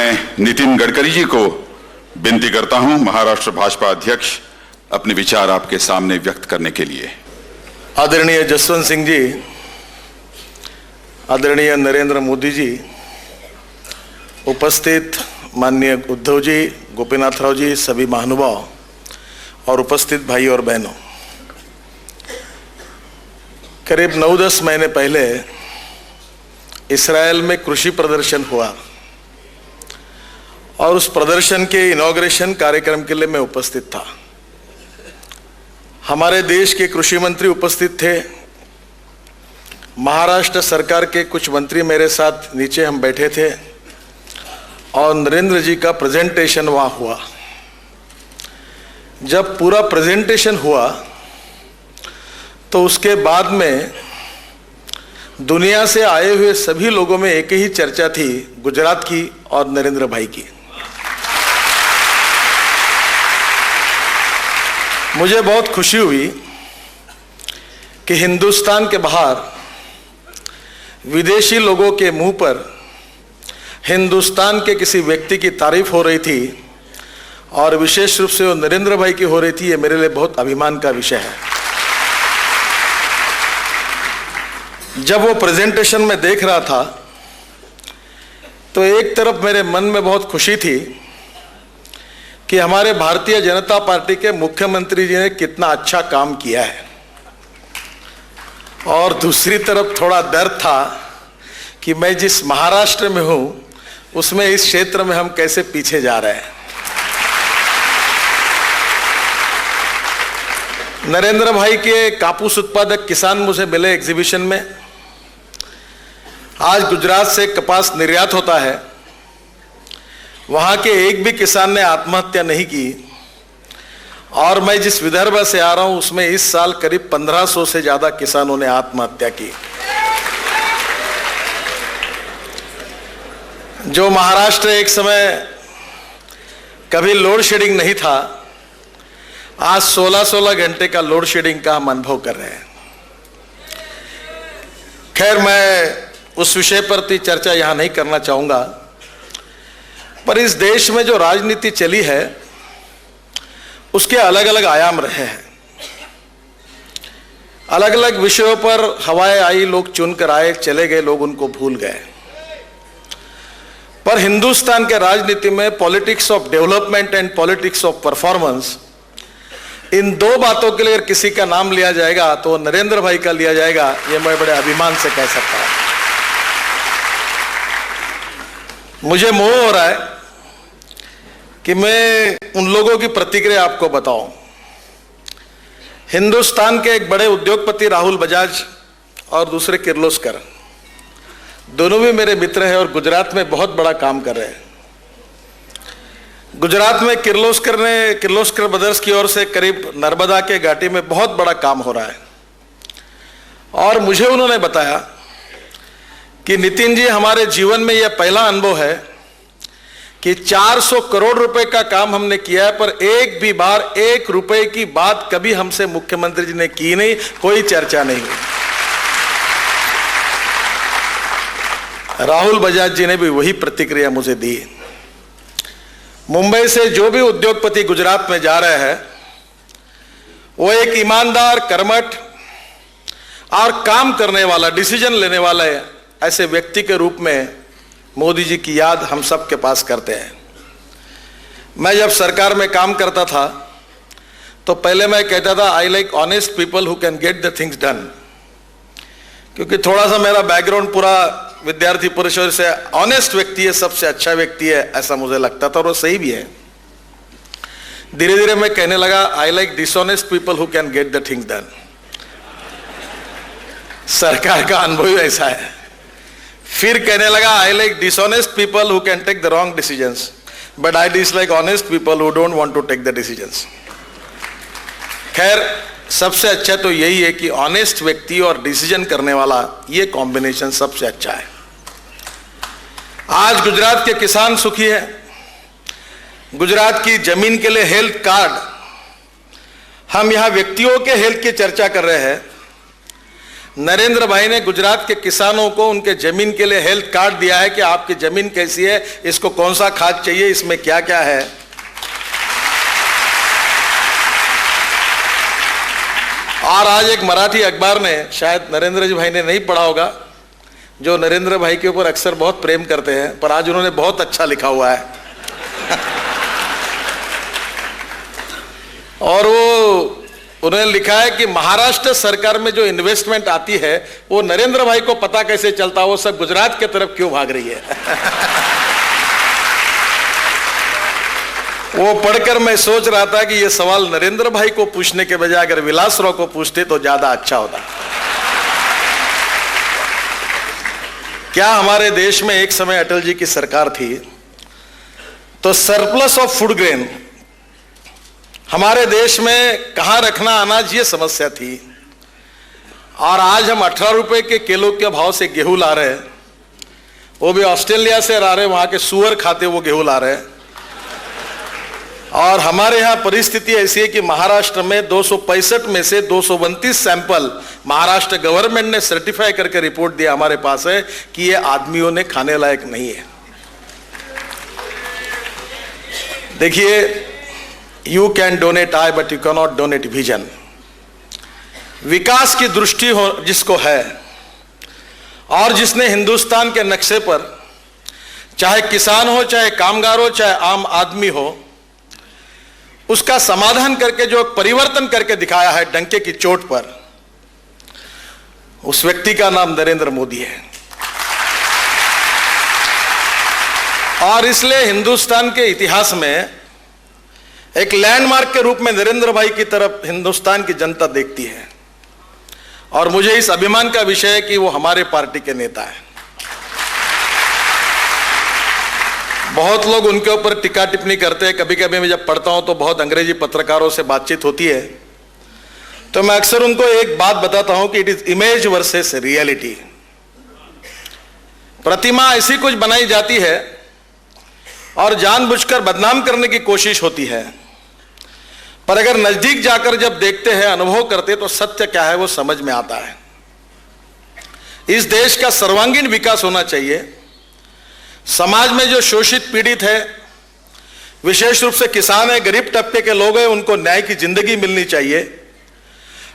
मैं नितिन गडकरी जी को विनती करता हूं, महाराष्ट्र भाजपा अध्यक्ष, अपने विचार आपके सामने व्यक्त करने के लिए। आदरणीय जसवंत सिंह जी, आदरणीय नरेंद्र मोदी जी, उपस्थित माननीय उद्धव जी, गोपीनाथ राव जी, सभी महानुभाव और उपस्थित भाई और बहनों, करीब 9-10 महीने पहले इस्राएल में कृषि प्रदर्शन हुआ और उस प्रदर्शन के इनॉग्रेशन कार्यक्रम के लिए मैं उपस्थित था। हमारे देश के कृषि मंत्री उपस्थित थे, महाराष्ट्र सरकार के कुछ मंत्री मेरे साथ नीचे हम बैठे थे और नरेंद्र जी का प्रेजेंटेशन वहाँ हुआ। जब पूरा प्रेजेंटेशन हुआ तो उसके बाद में दुनिया से आए हुए सभी लोगों में एक ही चर्चा थी, गुजरात की और नरेंद्र भाई की। मुझे बहुत खुशी हुई कि हिंदुस्तान के बाहर विदेशी लोगों के मुंह पर हिंदुस्तान के किसी व्यक्ति की तारीफ हो रही थी और विशेष रूप से वो नरेंद्र भाई की हो रही थी। ये मेरे लिए बहुत अभिमान का विषय है। जब वो प्रेजेंटेशन में देख रहा था तो एक तरफ मेरे मन में बहुत खुशी थी कि हमारे भारतीय जनता पार्टी के मुख्यमंत्री जी ने कितना अच्छा काम किया है, और दूसरी तरफ थोड़ा डर था कि मैं जिस महाराष्ट्र में हूं उसमें इस क्षेत्र में हम कैसे पीछे जा रहे हैं। नरेंद्र भाई के कापूस उत्पादक किसान मुझे मिले एग्जीबिशन में। आज गुजरात से कपास निर्यात होता है, वहाँ के एक भी किसान ने आत्महत्या नहीं की, और मैं जिस विदर्भ से आ रहा हूँ उसमें इस साल करीब 1500 से ज़्यादा किसानों ने आत्महत्या की। जो महाराष्ट्र एक समय कभी लोड शेडिंग नहीं था, आज 16-16 घंटे का लोड शेडिंग का हम अनुभव कर रहे हैं। खैर, मैं उस विषय पर चर्चा यहाँ नहीं करना चाहूँगा, पर इस देश में जो राजनीति चली है उसके अलग अलग आयाम रहे हैं। अलग अलग विषयों पर हवाएं आई, लोग चुनकर आए, चले गए, लोग उनको भूल गए। पर हिंदुस्तान के राजनीति में politics of development and politics of performance, इन दो बातों के लिए अगर किसी का नाम लिया जाएगा तो नरेंद्र भाई का लिया जाएगा। ये मैं बड़े अभिमान से कह सकता हूं। मुझे मोह हो रहा है कि मैं उन लोगों की प्रतिक्रिया आपको बताऊं। हिंदुस्तान के एक बड़े उद्योगपति राहुल बजाज और दूसरे किर्लोस्कर, दोनों भी मेरे मित्र हैं और गुजरात में बहुत बड़ा काम कर रहे हैं। गुजरात में किर्लोस्कर ब्रदर्स की ओर से करीब नर्मदा के घाटी में बहुत बड़ा काम हो रहा है, और मुझे उन्होंने बताया कि नितिन जी, हमारे जीवन में यह पहला अनुभव है कि 400 करोड़ रुपए का काम हमने किया है, पर एक भी बार 1 रुपए की बात कभी हमसे मुख्यमंत्री जी ने की नहीं, कोई चर्चा नहीं हुई। राहुल बजाज जी ने भी वही प्रतिक्रिया मुझे दी। मुंबई से जो भी उद्योगपति गुजरात में जा रहे हैं वो एक ईमानदार, कर्मठ और काम करने वाला, डिसीजन लेने वाला है, ऐसे व्यक्ति के रूप में मोदी जी की याद हम सब के पास करते हैं। मैं जब सरकार में काम करता था तो पहले मैं कहता था, I like honest people who can get the things done, क्योंकि थोड़ा सा मेरा बैकग्राउंड पूरा विद्यार्थी परिषद से ऑनेस्ट व्यक्ति है, सबसे अच्छा व्यक्ति है, ऐसा मुझे लगता था, और वो सही भी है। धीरे धीरे मैं कहने लगा, I like dishonest people who can get the things done. सरकार का अनुभव ही ऐसा है। फिर कहने लगा, I like dishonest people who can take the wrong decisions, but I dislike honest people who don't want to take the decisions. खैर, सबसे अच्छा तो यही है कि ऑनेस्ट व्यक्ति और डिसीजन करने वाला, ये कॉम्बिनेशन सबसे अच्छा है। आज गुजरात के किसान सुखी है। गुजरात की जमीन के लिए हेल्थ कार्ड, हम यहां व्यक्तियों के हेल्थ की चर्चा कर रहे हैं। नरेंद्र भाई ने गुजरात के किसानों को उनके जमीन के लिए हेल्थ कार्ड दिया है कि आपकी जमीन कैसी है, इसको कौन सा खाद चाहिए, इसमें क्या क्या है। और आज एक मराठी अखबार ने, शायद नरेंद्र जी भाई ने नहीं पढ़ा होगा, जो नरेंद्र भाई के ऊपर अक्सर बहुत प्रेम करते हैं, पर आज उन्होंने बहुत अच्छा लिखा हुआ है और वो उन्होंने लिखा है कि महाराष्ट्र सरकार में जो इन्वेस्टमेंट आती है वो नरेंद्र भाई को पता कैसे चलता, वो सब गुजरात की तरफ क्यों भाग रही है वो पढ़कर मैं सोच रहा था कि ये सवाल नरेंद्र भाई को पूछने के बजाय अगर विलासराव को पूछते तो ज्यादा अच्छा होता। क्या हमारे देश में एक समय अटल जी की सरकार थी तो सरप्लस ऑफ फूड ग्रेन, हमारे देश में कहां रखना अनाज, ये समस्या थी। और आज हम 18 रुपए के किलो के भाव से गेहूं ला रहे हैं, वो भी ऑस्ट्रेलिया से ला रहे हैं, वहां के सुअर खाते वो गेहूं ला रहे हैं। और हमारे यहाँ परिस्थिति ऐसी है कि महाराष्ट्र में 265 में से 229 सैंपल महाराष्ट्र गवर्नमेंट ने सर्टिफाई करके रिपोर्ट दिया हमारे पास है कि ये आदमियों ने खाने लायक नहीं है। देखिए, you can donate eye but you can not donate vision. विकास की दृष्टि हो जिसको है और जिसने हिंदुस्तान के नक्शे पर, चाहे किसान हो, चाहे कामगार हो, चाहे आम आदमी हो, उसका समाधान करके जो परिवर्तन करके दिखाया है डंके की चोट पर, उस व्यक्ति का नाम नरेंद्र मोदी है। और इसलिए हिंदुस्तान के इतिहास में एक लैंडमार्क के रूप में नरेंद्र भाई की तरफ हिंदुस्तान की जनता देखती है। और मुझे इस अभिमान का विषय है कि वो हमारे पार्टी के नेता हैं। बहुत लोग उनके ऊपर टीका टिप्पणी करते हैं, कभी कभी मैं जब पढ़ता हूं तो बहुत अंग्रेजी पत्रकारों से बातचीत होती है तो मैं अक्सर उनको एक बात बताता हूं कि it is image versus reality. प्रतिमा ऐसी कुछ बनाई जाती है और जानबूझकर बदनाम करने की कोशिश होती है, पर अगर नजदीक जाकर जब देखते हैं, अनुभव करते, तो सत्य क्या है वो समझ में आता है। इस देश का सर्वांगीण विकास होना चाहिए। समाज में जो शोषित पीड़ित है, विशेष रूप से किसान है, गरीब तबके के लोग हैं, उनको न्याय की जिंदगी मिलनी चाहिए।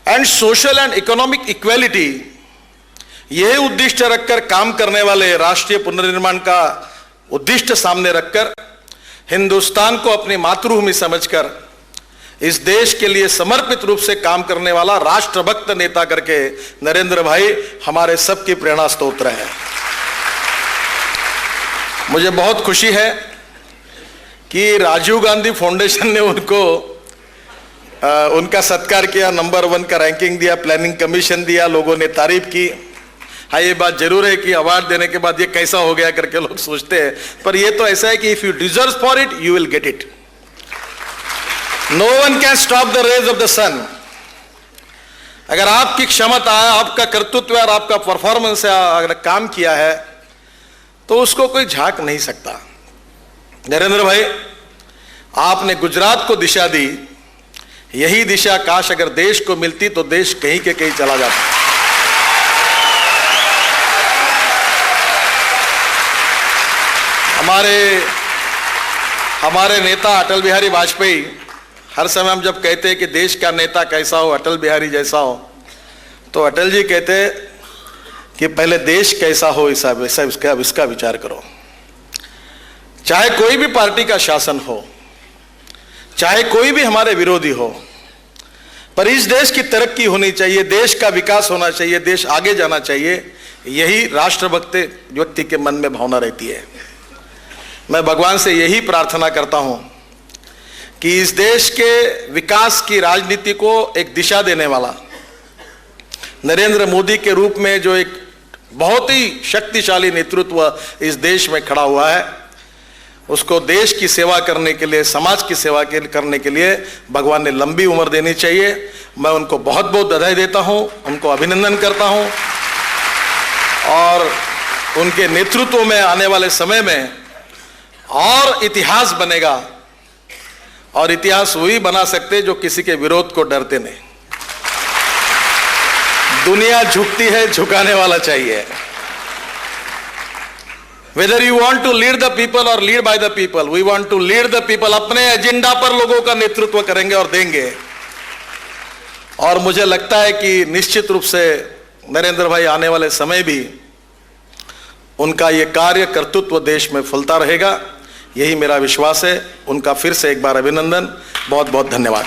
And social and economic equality, यही उद्देश्य रखकर काम करने वाले, राष्ट्रीय पुनर्निर्माण का उद्देश्य सामने रखकर हिंदुस्तान को अपनी मातृभूमि समझकर इस देश के लिए समर्पित रूप से काम करने वाला राष्ट्रभक्त नेता करके नरेंद्र भाई हमारे सबकी प्रेरणा स्रोत है। मुझे बहुत खुशी है कि राजीव गांधी फाउंडेशन ने उनका सत्कार किया, नंबर 1 का रैंकिंग दिया, प्लानिंग कमीशन दिया, लोगों ने तारीफ की। हाँ, ये बात जरूर है कि अवार्ड देने के बाद ये कैसा हो गया करके लोग सोचते हैं, पर ये तो ऐसा है कि if you deserve for it you will get it. No one can stop the rays of the sun. अगर आपकी क्षमता है, आपका कर्तृत्व और आपका परफॉर्मेंस है, अगर काम किया है तो उसको कोई झांक नहीं सकता। नरेंद्र भाई, आपने गुजरात को दिशा दी, यही दिशा काश अगर देश को मिलती तो देश कहीं के कहीं चला जाता। हमारे नेता अटल बिहारी वाजपेयी, हर समय हम जब कहते हैं कि देश का नेता कैसा हो, अटल बिहारी जैसा हो, तो अटल जी कहते कि पहले देश कैसा हो इसका विचार करो। चाहे कोई भी पार्टी का शासन हो, चाहे कोई भी हमारे विरोधी हो, पर इस देश की तरक्की होनी चाहिए, देश का विकास होना चाहिए, देश आगे जाना चाहिए, यही राष्ट्रभक्त व्यक्ति के मन में भावना रहती है। मैं भगवान से यही प्रार्थना करता हूं कि इस देश के विकास की राजनीति को एक दिशा देने वाला नरेंद्र मोदी के रूप में जो एक बहुत ही शक्तिशाली नेतृत्व इस देश में खड़ा हुआ है, उसको देश की सेवा करने के लिए, समाज की सेवा करने के लिए भगवान ने लंबी उम्र देनी चाहिए। मैं उनको बहुत बहुत बधाई देता हूं, उनको अभिनंदन करता हूं और उनके नेतृत्व में आने वाले समय में और इतिहास बनेगा। और इतिहास वही बना सकते जो किसी के विरोध को डरते नहीं। दुनिया झुकती है, झुकाने वाला चाहिए। Whether you want to lead the people or lead by the people, we want to lead the people। अपने एजेंडा पर लोगों का नेतृत्व करेंगे और देंगे। और मुझे लगता है कि निश्चित रूप से नरेंद्र भाई आने वाले समय भी उनका ये कार्य कर्तृत्व देश में फलता रहेगा, यही मेरा विश्वास है। उनका फिर से एक बार अभिनंदन, बहुत बहुत धन्यवाद।